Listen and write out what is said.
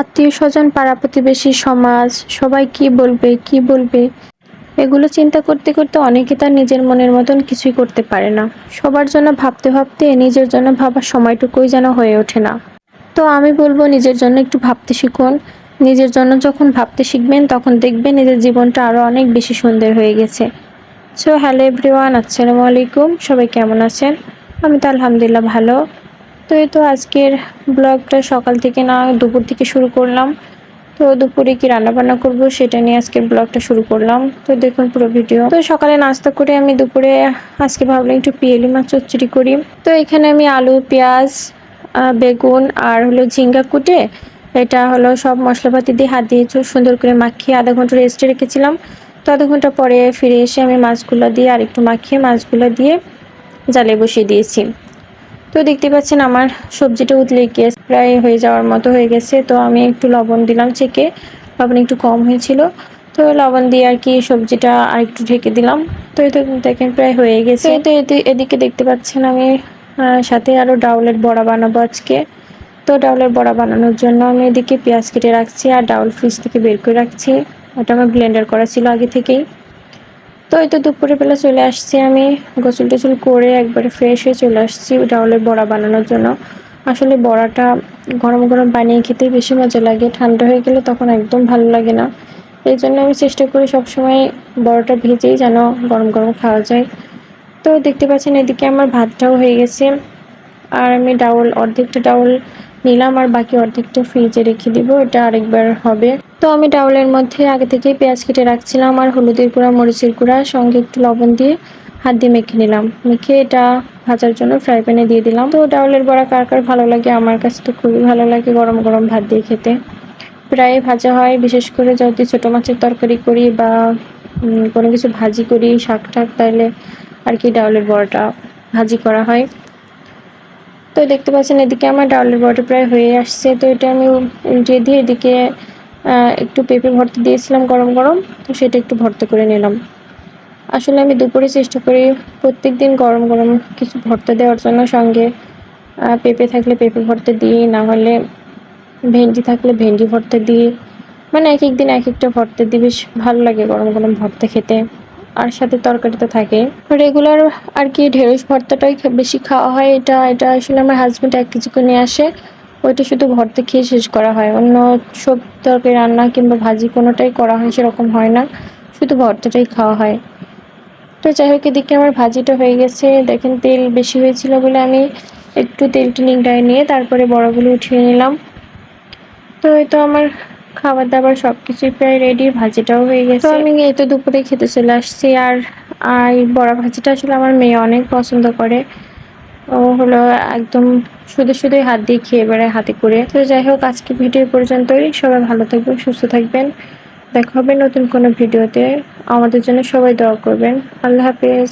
আত্মীয়-স্বজন, পাড়া-প্রতিবেশী, সমাজ সবাই কি বলবে, কি বলবে এগুলো চিন্তা করতে করতে অনেকে তার নিজের মনের মতন কিছুই করতে পারে না। সবার জন্য ভাবতে ভাবতে নিজের জন্য ভাবার সময়টুকুই যেন হয়ে ওঠে না। তো আমি বলবো নিজের জন্য একটু ভাবতে শিখুন। নিজের জন্য যখন ভাবতে শিখবেন তখন দেখবেন নিজের জীবনটা আরও অনেক বেশি সুন্দর হয়ে গেছে। সো হ্যালো এভরিওয়ান, আসসালামু আলাইকুম। সবাই কেমন আছেন? আমি তো আলহামদুলিল্লাহ ভালো। তো এই তো আজকের ব্লগটা সকাল থেকে না দুপুর থেকে শুরু করলাম। তো দুপুরে কি রান্নাবান্না করব সেটা নিয়ে আজকের ব্লগটা শুরু করলাম। তো দেখুন পুরো ভিডিও। তো সকালে নাস্তা করে আমি দুপুরে আজকে ভাবলাম একটু পিয়েলি মাছ চচ্চড়ি করি। তো এখানে আমি আলু, পেঁয়াজ, বেগুন আর হলো ঝিঙ্গা কুটে এটা হলো সব মশলাপাতি দিয়ে হাত দিয়ে সুন্দর করে মাখিয়ে আধা ঘন্টা রেস্টে রেখেছিলাম। তো আধা ঘন্টা পরে ফিরে এসে আমি মাছগুলো দিয়ে আর একটু মাখিয়ে মাছগুলো দিয়ে জালে বসিয়ে দিয়েছি। তো দেখতে পাচ্ছেন আমার সবজিটা উতলে গিয়ে প্রায় হয়ে যাওয়ার মতো হয়ে গেছে। তো আমি একটু লবণ দিলাম চেকে, লবণ একটু কম হয়েছিল। তো লবণ দিয়ে আর কি সবজিটা আর একটু ঢেকে দিলাম। তো এই তো দেখেন প্রায় হয়ে গেছে। তো এদিকে দেখতে পাচ্ছেন আমি সাথে আরও ডাউলের বড়া বানাবো আজকে। তো ডাউলের বড়া বানানোর জন্য আমি এদিকে পেঁয়াজ কেটে রাখছি আর ডাউল ফ্রিজ থেকে বের করে রাখছি। ওটা আমার ব্লেন্ডার করা ছিল আগে থেকেই। তো এই তো দুপুরে বেলা চলে আসছি, আমি গোসল টোসল করে একবারে ফ্রেশ হয়ে চলে আসছি ডাউলের বড়া বানানোর জন্য। আসলে বড়াটা গরম গরম বানিয়ে খেতেই বেশি মজা লাগে, ঠান্ডা হয়ে গেলে তখন একদম ভালো লাগে না। এই জন্য আমি চেষ্টা করি সবসময় বড়াটা ভেজেই যেন গরম গরম খাওয়া যায়। তো দেখতে পাচ্ছেন এদিকে আমার ভাতটাও হয়ে গেছে। আর আমি অর্ধেকটা ডাউল নিলাম আর বাকি অর্ধেকটা ফ্রিজে রেখে দিব, এটা আরেকবার হবে। তো আমি ডাউলের মধ্যে আগে থেকে পেঁয়াজ কেটে রাখছিলাম আর হলুদের গুঁড়া, মরিচের গুঁড়া সঙ্গে একটু লবণ দিয়ে হাত দিয়ে মেখে নিলাম। মেখে এটা ভাজার জন্য ফ্রাই প্যানে দিয়ে দিলাম। তো ডাউলের বড়া কার কার ভালো লাগে, আমার কাছে তো খুবই ভালো লাগে গরম গরম ভাত দিয়ে খেতে। প্রায় ভাজা হয়, বিশেষ করে যদি ছোটো মাছের তরকারি করি বা কোনো কিছু ভাজি করি, শাক টাক, তাইলে আর কি ডাউলের বড়াটা ভাজি করা হয়। তো দেখতে পাচ্ছেন এদিকে আমার ডাউলের বড়াটা প্রায় হয়ে আসছে। তো এটা আমি উল্টিয়ে দিয়ে এদিকে একটু পেঁপে ভর্তা দিয়েছিলাম গরম গরম, তো সেটা একটু ভর্তা করে নিলাম। আসলে আমি দুপুরে চেষ্টা করি প্রত্যেক দিন গরম গরম কিছু ভর্তা দেওয়ার জন্য, সঙ্গে পেঁপে থাকলে পেঁপে ভর্তা দিই, না হলে ভেন্ডি থাকলে ভেন্ডি ভর্তা দিই। মানে এক এক দিন এক একটা ভর্তা দিই, বেশ ভালো লাগে গরম গরম ভর্তা খেতে। আর সাথে তরকারি তো থাকে। রেগুলার আর কি ঢেঁড়স ভর্তাটাই বেশি খাওয়া হয়। এটা এটা আসলে আমার হাজব্যান্ড 1 কেজি করে নিয়ে আসে, ওইটা শুধু ভর্তা খেয়ে শেষ করা হয়। অন্য সব তরকারি রান্না কিংবা ভাজি কোনোটাই করা হয় সেরকম হয় না, শুধু ভর্তাটাই খাওয়া হয়। তো যাই হোক এদিকে আমার ভাজিটা হয়ে গেছে। দেখেন তেল বেশি হয়েছিল বলে আমি একটু তেলটা নিংড়ায় নিয়ে তারপরে বড়াগুলো উঠিয়ে নিলাম। তো এই তো আমার খাবার দাবার সব কিছুই প্রায় রেডি, ভাজিটাও হয়ে গেছে। তো আমি এই তো দুপুরে খেতে চলে আসছি। আর এই বড়া ভাজিটা আসলে আমার মেয়ে অনেক পছন্দ করে। ও হলো একদম শুধু শুধুই হাত দিয়ে খেয়ে বেড়ায় হাতে করে। তো যাই হোক আজকে ভিডিও পর্যন্তই। সবাই ভালো থাকবেন, সুস্থ থাকবেন। দেখা হবে নতুন কোনো ভিডিওতে। আমাদের জন্য সবাই দোয়া করবেন। আল্লাহ হাফেজ।